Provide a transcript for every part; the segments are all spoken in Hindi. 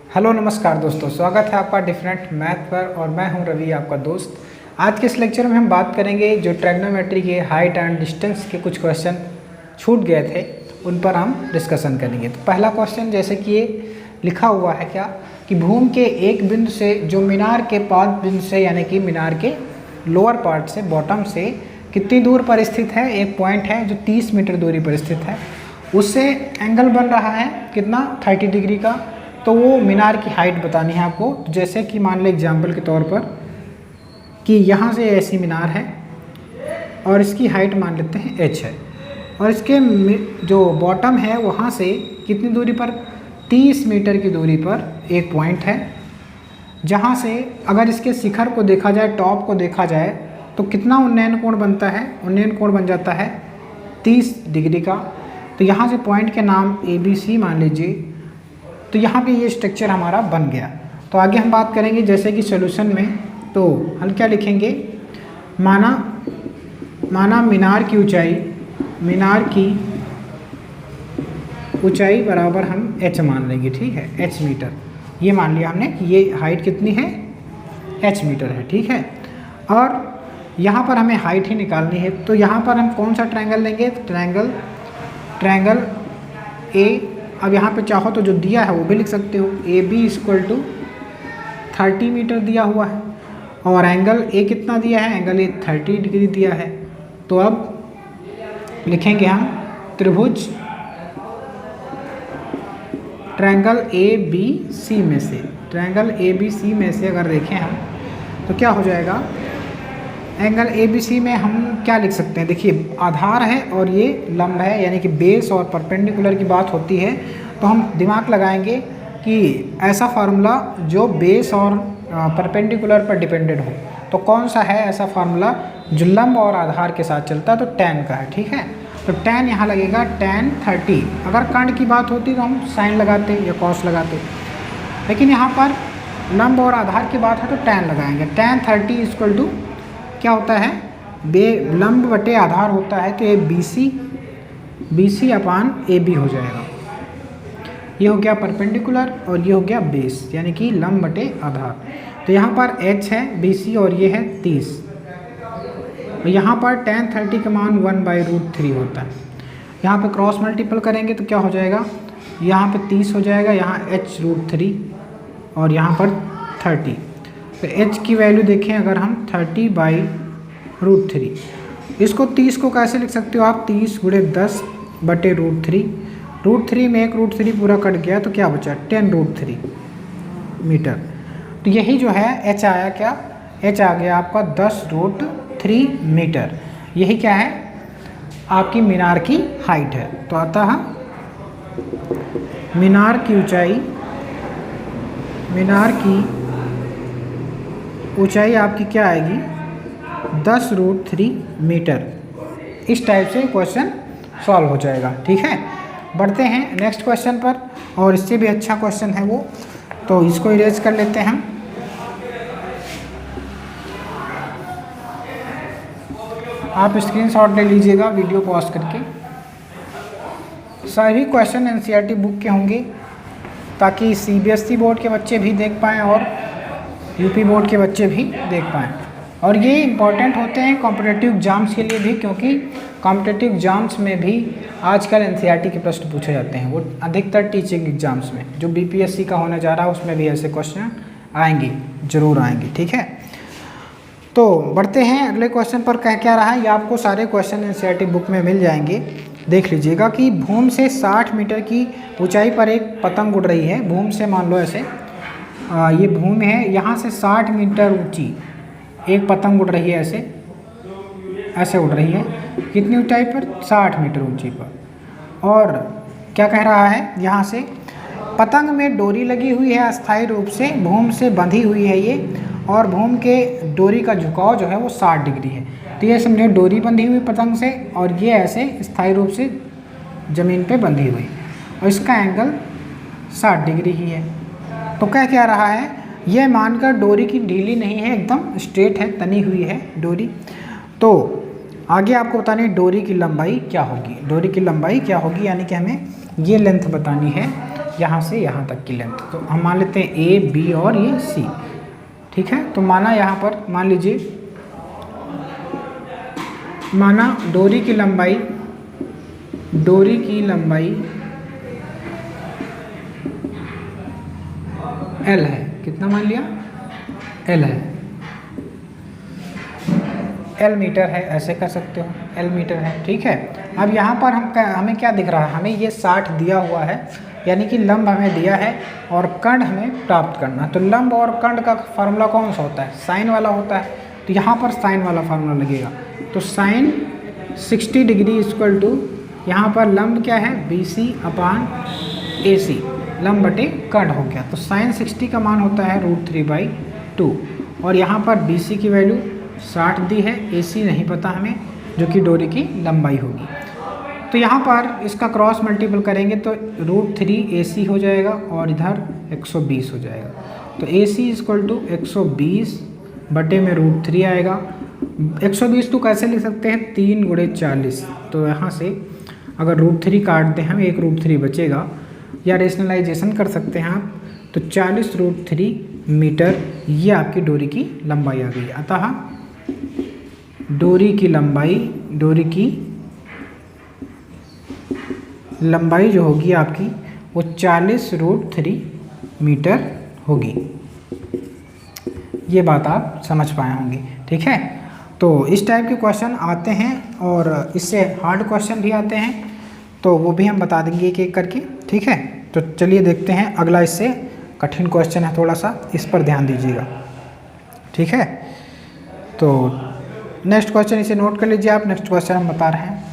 हेलो नमस्कार दोस्तों, स्वागत है आपका डिफरेंट मैथ पर और मैं हूं रवि, आपका दोस्त। आज के इस लेक्चर में हम बात करेंगे जो ट्रिग्नोमेट्री के हाइट एंड डिस्टेंस के कुछ क्वेश्चन छूट गए थे उन पर हम डिस्कशन करेंगे। तो पहला क्वेश्चन जैसे कि ये लिखा हुआ है क्या कि भूमि के एक बिंदु से जो मीनार के 5 बिंदु से यानी कि मीनार के लोअर पार्ट से बॉटम से कितनी दूर पर स्थित है। एक पॉइंट है जो 30 मीटर दूरी पर स्थित है, उससे एंगल बन रहा है कितना 30 डिग्री का। तो वो मीनार की हाइट बतानी है आपको। तो जैसे कि मान लें एग्जाम्पल के तौर पर कि यहाँ से ऐसी मीनार है और इसकी हाइट मान लेते हैं h है, और इसके जो बॉटम है वहाँ से कितनी दूरी पर 30 मीटर की दूरी पर एक पॉइंट है, जहाँ से अगर इसके शिखर को देखा जाए, टॉप को देखा जाए, तो कितना उन्नयन कोण बनता है। उन्नयन कोण बन जाता है 30 डिग्री का। तो यहाँ से पॉइंट के नाम ABC मान लीजिए। तो यहाँ पे ये स्ट्रक्चर हमारा बन गया। तो आगे हम बात करेंगे जैसे कि सॉल्यूशन में। तो हम क्या लिखेंगे, माना मीनार की ऊंचाई बराबर हम h मान लेंगे, ठीक है, h मीटर। ये मान लिया हमने कि ये हाइट कितनी है, h मीटर है, ठीक है। और यहाँ पर हमें हाइट ही निकालनी है। तो यहाँ पर हम कौन सा ट्रायंगल लेंगे, ट्रायंगल A। अब यहाँ पे चाहो तो जो दिया है वो भी लिख सकते हो, AB = 30 मीटर दिया हुआ है और एंगल A कितना दिया है, एंगल A 30 डिग्री दिया है। तो अब लिखेंगे हम त्रिभुज ट्रायंगल ABC में से, ट्रायंगल ABC में से अगर देखें हम तो क्या हो जाएगा, एंगल ABC में हम क्या लिख सकते हैं। देखिए आधार है और ये लंब है, यानी कि बेस और परपेंडिकुलर की बात होती है तो हम दिमाग लगाएंगे कि ऐसा फार्मूला जो बेस और परपेंडिकुलर पर डिपेंडेंट हो। तो कौन सा है ऐसा फार्मूला जो लंब और आधार के साथ चलता है, तो tan का है, ठीक है। तो tan यहाँ लगेगा tan 30। अगर कर्ण की बात होती तो हम साइन लगाते या कॉस लगाते, लेकिन यहाँ पर लंब और आधार की बात है तो tan लगाएंगे। tan 30 = क्या होता है, लंब बटे आधार होता है, तो ये BC/AB हो जाएगा। ये हो गया परपेंडिकुलर और ये हो गया बेस, यानी कि लंब बटे आधार। तो यहाँ पर h है BC और ये है 30। तो यहाँ पर tan 30 का मान 1/√3 होता है। यहाँ पे क्रॉस मल्टीपल करेंगे तो क्या हो जाएगा, यहाँ पे 30 हो जाएगा, यहाँ h√3 और यहाँ पर 30। तो h की वैल्यू देखें अगर हम 30/√3, इसको 30 को कैसे लिख सकते हो आप, 30 × 10/√3। √3 में एक √3 पूरा कट गया तो क्या बचा 10√3 मीटर। तो यही जो है h आया, क्या h आ गया आपका 10√3 मीटर। यही क्या है, आपकी मीनार की हाइट है। तो अतः मीनार की ऊंचाई आपकी क्या आएगी 10√3 मीटर। इस टाइप से क्वेश्चन सॉल्व हो जाएगा, ठीक है। बढ़ते हैं नेक्स्ट क्वेश्चन पर, और इससे भी अच्छा क्वेश्चन है वो, तो इसको इरेज कर लेते हैं हम। आप स्क्रीनशॉट ले लीजिएगा वीडियो पॉज करके। सभी क्वेश्चन NCERT बुक के होंगे ताकि CBSE बोर्ड के बच्चे भी देख पाएँ और UP बोर्ड के बच्चे भी देख पाएँ। और ये इम्पॉर्टेंट होते हैं कॉम्पिटिटिव एग्जाम्स के लिए भी, क्योंकि कॉम्पिटिटिव एग्जाम्स में भी आजकल NCERT के प्रश्न पूछे जाते हैं। वो अधिकतर टीचिंग एग्जाम्स में, जो BPSC का होने जा रहा है उसमें भी ऐसे क्वेश्चन आएंगे, ज़रूर आएंगे, ठीक है। तो बढ़ते हैं अगले क्वेश्चन पर। क्या रहा है, ये आपको सारे क्वेश्चन NCERT बुक में मिल जाएंगे, देख लीजिएगा। कि भूमि से 60 मीटर की ऊंचाई पर एक पतंग उड़ रही है। भूमि से मान लो ऐसे ये भूमि है, यहाँ से 60 मीटर ऊंची एक पतंग उड़ रही है, ऐसे उड़ रही है। कितनी ऊंचाई पर, 60 मीटर ऊंची पर। और क्या कह रहा है, यहाँ से पतंग में डोरी लगी हुई है, अस्थायी रूप से भूमि से बंधी हुई है ये, और भूमि के डोरी का झुकाव जो है वो 60 डिग्री है। तो ये समझे डोरी बंधी हुई पतंग से, और ये ऐसे स्थायी रूप से ज़मीन पे बंधी हुई, और इसका एंगल 60 डिग्री ही है। तो क्या रहा है, यह मानकर डोरी की ढीली नहीं है, एकदम स्ट्रेट है, तनी हुई है डोरी। तो आगे आपको बतानी है डोरी की लंबाई क्या होगी। डोरी की लंबाई क्या होगी, यानी कि हमें ये लेंथ बतानी है यहाँ से यहाँ तक की लेंथ। तो हम मान लेते हैं ए, बी और ये सी, ठीक है। तो माना यहाँ पर मान लीजिए, माना डोरी की लंबाई L है, कितना मान लिया, L है, L मीटर है, ऐसे कर सकते हो, L मीटर है, ठीक है। अब यहाँ पर हमें क्या दिख रहा है, हमें ये 60 दिया हुआ है, यानी कि लंब हमें दिया है और कर्ण हमें प्राप्त करना। तो लंब और कर्ण का फार्मूला कौन सा होता है, साइन वाला होता है। तो यहाँ पर साइन वाला फार्मूला लगेगा। तो साइन 60 डिग्री इक्वल टू, यहाँ पर लंब क्या है, BC अपान AC, लंब बटे कर्ण हो गया। तो साइन 60 का मान होता है √3/2 और यहाँ पर BC की वैल्यू 60 दी है, AC नहीं पता हमें, जो कि डोरी की लंबाई होगी। तो यहाँ पर इसका क्रॉस मल्टीपल करेंगे तो √3AC हो जाएगा और इधर 120 हो जाएगा। तो AC इक्वल टू 120 बटे में √3 आएगा। 120 तो कैसे लिख सकते हैं, 3 × 40। तो यहाँ से अगर √3 काट दें हम, एक √3 बचेगा, या रेशनलाइजेशन कर सकते हैं आप। तो 40 √3 मीटर, ये आपकी डोरी की लंबाई आ गई। अतः डोरी की लंबाई जो होगी आपकी वो 40 √3 मीटर होगी। ये बात आप समझ पाए होंगे, ठीक है। तो इस टाइप के क्वेश्चन आते हैं और इससे हार्ड क्वेश्चन भी आते हैं, तो वो भी हम बता देंगे एक एक करके, ठीक है। तो चलिए देखते हैं अगला, इससे कठिन क्वेश्चन है थोड़ा सा, इस पर ध्यान दीजिएगा, ठीक है। तो नेक्स्ट क्वेश्चन, इसे नोट कर लीजिए आप। नेक्स्ट क्वेश्चन हम बता रहे हैं,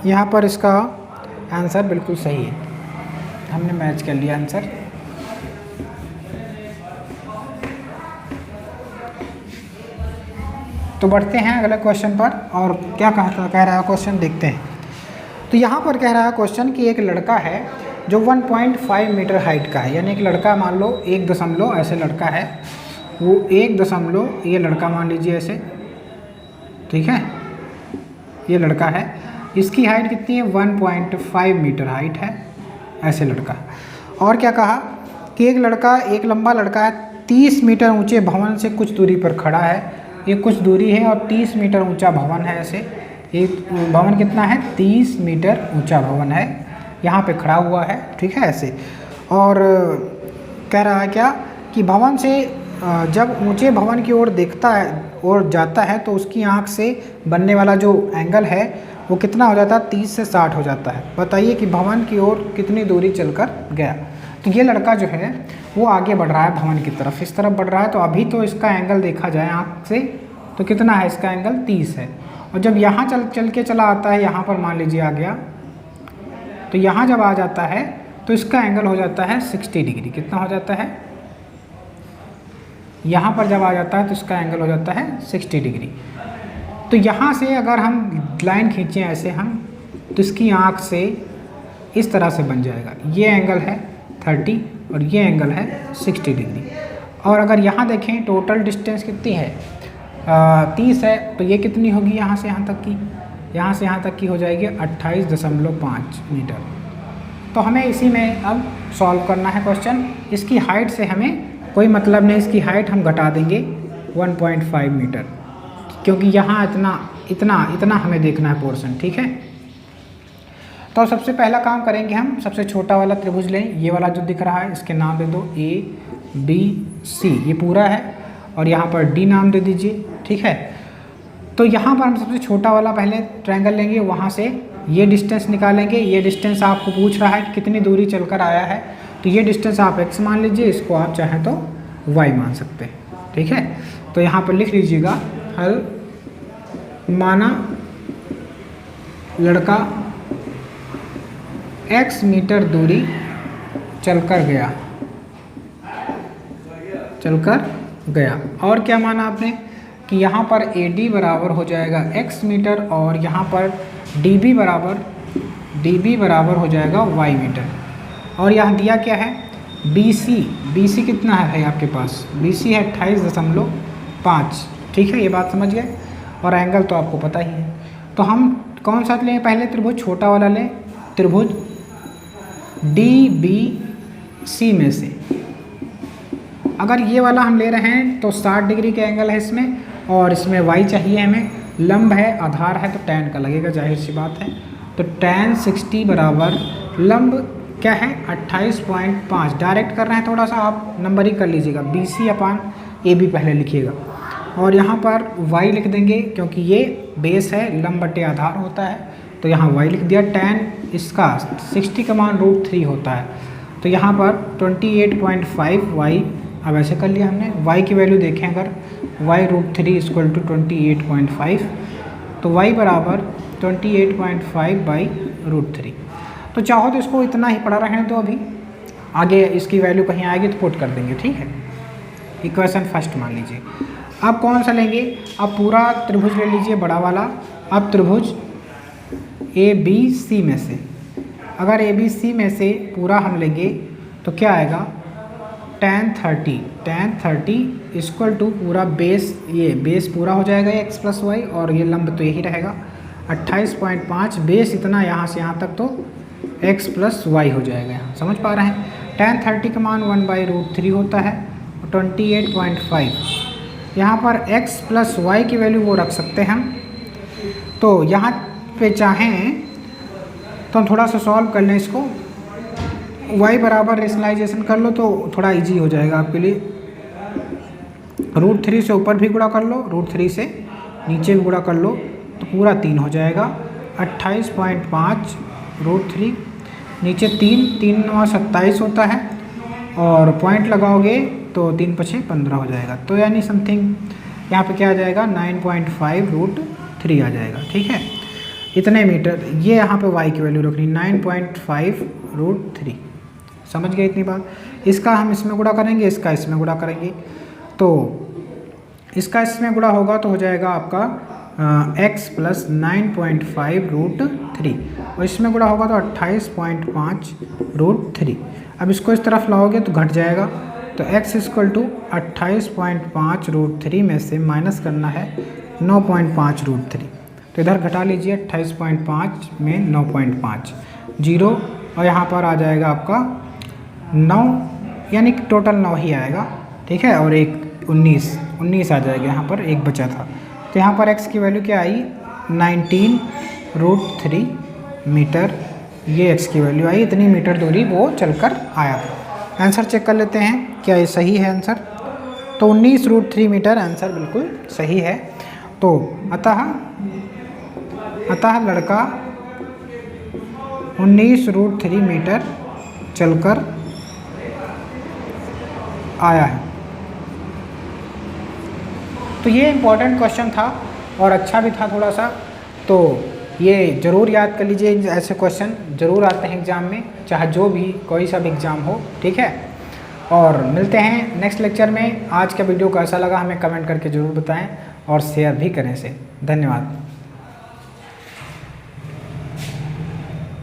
यहाँ पर इसका आंसर बिल्कुल सही है, हमने मैच कर लिया आंसर। तो बढ़ते हैं अगले क्वेश्चन पर, और क्या कह रहा है क्वेश्चन, देखते हैं। तो यहाँ पर कह रहा है क्वेश्चन कि एक लड़का है जो 1.5 मीटर हाइट का है, यानी एक लड़का मान लो 1 ऐसे लड़का है, वो 1 ये लड़का मान लीजिए ऐसे, ठीक है, ये लड़का है, इसकी हाइट कितनी है, 1.5 मीटर हाइट है, ऐसे लड़का। और क्या कहा कि एक लंबा लड़का है, 30 मीटर ऊंचे भवन से कुछ दूरी पर खड़ा है। ये कुछ दूरी है और 30 मीटर ऊंचा भवन है, ऐसे एक भवन कितना है, 30 मीटर ऊंचा भवन है, यहाँ पे खड़ा हुआ है, ठीक है, ऐसे। और कह रहा है क्या कि भवन से जब ऊंचे भवन की ओर देखता है और जाता है तो उसकी आँख से बनने वाला जो एंगल है वो कितना हो जाता है, 30 से 60 हो जाता है। बताइए कि भवन की ओर कितनी दूरी चलकर गया। तो ये लड़का जो है वो आगे बढ़ रहा है भवन की तरफ, इस तरफ बढ़ रहा है। तो अभी तो इसका एंगल देखा जाए आँख से तो कितना है, इसका एंगल 30 है। और जब यहाँ चल के चला आता है, यहाँ पर मान लीजिए आ गया, तो यहाँ जब आ जाता है तो इसका एंगल हो जाता है 60 डिग्री। कितना हो जाता है, यहाँ पर जब आ जाता है तो इसका एंगल हो जाता है 60 डिग्री। तो यहाँ से अगर हम लाइन खींचें ऐसे हम, तो इसकी आँख से इस तरह से बन जाएगा। ये एंगल है 30 और ये एंगल है 60 डिग्री। और अगर यहाँ देखें टोटल डिस्टेंस कितनी है, 30 है, तो ये कितनी होगी, यहाँ से यहाँ तक की, यहाँ से यहाँ तक की हो जाएगी 28.5 मीटर। तो हमें इसी में अब सॉल्व करना है क्वेश्चन। इसकी हाइट से हमें कोई मतलब नहीं, इसकी हाइट हम घटा देंगे 1.5 मीटर, क्योंकि यहाँ इतना हमें देखना है पोर्शन, ठीक है। तो सबसे पहला काम करेंगे हम, सबसे छोटा वाला त्रिभुज लें, ये वाला जो दिख रहा है, इसके नाम दे दो ABC, ये पूरा है, और यहाँ पर D नाम दे दीजिए, ठीक है। तो यहाँ पर हम सबसे छोटा वाला पहले ट्रायंगल लेंगे, वहाँ से ये डिस्टेंस निकालेंगे। ये डिस्टेंस आपको पूछ रहा है कि कितनी दूरी चलकर आया है, तो ये डिस्टेंस आप x मान लीजिए, इसको आप चाहें तो y मान सकते हैं, ठीक है। तो यहाँ पर लिख लीजिएगा हल, माना लड़का x मीटर दूरी चलकर गया। और क्या माना आपने कि यहाँ पर AD बराबर हो जाएगा x मीटर और यहाँ पर DB बराबर हो जाएगा y मीटर। और यहाँ दिया क्या है, BC कितना है भाई आपके पास, BC है 28.5, ठीक है, ये बात समझ गए। और एंगल तो आपको पता ही है। तो हम कौन सा लें? पहले त्रिभुज छोटा वाला लें, त्रिभुज DBC में से अगर ये वाला हम ले रहे हैं तो 60 डिग्री के एंगल है इसमें, और इसमें y चाहिए हमें, लंब है, आधार है, तो tan का लगेगा, जाहिर सी बात है। तो tan 60 बराबर लंब क्या है 28.5। डायरेक्ट कर रहे हैं, थोड़ा सा आप नंबर ही कर लीजिएगा, BC/AB पहले लिखिएगा, और यहाँ पर y लिख देंगे क्योंकि ये बेस है, लंब बटे आधार होता है, तो यहाँ y लिख दिया। tan इसका 60 का मान √3 होता है, तो यहाँ पर 28.5 y, अब ऐसे कर लिया हमने। y की वैल्यू देखें अगर, y √3 = 28.5, तो y बराबर 28.5/√3। तो चाहो तो इसको इतना ही पढ़ा रहे हैं, तो अभी आगे इसकी वैल्यू कहीं आएगी तो पुट कर देंगे, ठीक है। इक्वेशन फर्स्ट मान लीजिए। अब कौन सा लेंगे? अब पूरा त्रिभुज ले लीजिए बड़ा वाला। अब त्रिभुज ABC में से, अगर ABC में से पूरा हम लेंगे तो क्या आएगा tan 30 = पूरा बेस, ये बेस पूरा हो जाएगा x + y, और ये लंब तो यही रहेगा 28.5। बेस इतना यहाँ से यहाँ तक तो x + y हो जाएगा, यहाँ समझ पा रहे हैं। tan 30 का मान 1/√3 होता है, 28.5। यहाँ पर x + y की वैल्यू वो रख सकते हैं हम, तो यहाँ पे चाहें तो हम थोड़ा सा सॉल्व कर लें इसको। y बराबर रेशनलाइजेशन कर लो तो थोड़ा इजी हो जाएगा आपके लिए। √3 से ऊपर भी गुणा कर लो, √3 से नीचे भी गुणा कर लो, तो पूरा 3 हो जाएगा। 28.5 √3, नीचे 3 9 27 होता है, और पॉइंट लगाओगे तो 3 5 15 हो जाएगा। तो यानी समथिंग यहाँ पे क्या आ जाएगा 9.5 √3 आ जाएगा, ठीक है। इतने मीटर, ये यहाँ पे y की वैल्यू रखनी 9.5 √3। समझ गए इतनी बात? इसका हम इसमें गुणा करेंगे, इसका इसमें गुणा करेंगे, तो इसका इसमें गुणा होगा तो हो जाएगा आपका x + 9.5 √3, और इसमें गुणा होगा तो 28.5 √3। अब इसको इस तरफ लाओगे तो घट जाएगा, तो x = 28.5 √3 में से माइनस करना है 9.5 √3, तो इधर घटा लीजिए 28.5 में 9.5 0, और यहाँ पर आ जाएगा आपका 9, यानी कि टोटल 9 ही आएगा, ठीक है। और एक 19 आ जाएगा, यहाँ पर एक बचा था, तो यहाँ पर x की वैल्यू क्या आई 19 √3 मीटर, ये x की वैल्यू आई, इतनी मीटर दूरी वो चलकर आया था। आंसर चेक कर लेते हैं क्या ये सही है आंसर, तो 19 √3 मीटर आंसर बिल्कुल सही है। तो अतः लड़का 19 √3 मीटर चलकर आया है। तो ये इम्पोर्टेंट क्वेश्चन था और अच्छा भी था थोड़ा सा, तो ये ज़रूर याद कर लीजिए, ऐसे क्वेश्चन ज़रूर आते हैं एग्ज़ाम में, चाहे जो भी कोई सा भी एग्ज़ाम हो, ठीक है। और मिलते हैं नेक्स्ट लेक्चर में। आज का वीडियो कैसा लगा हमें कमेंट करके ज़रूर बताएं और शेयर भी करें इसे। धन्यवाद।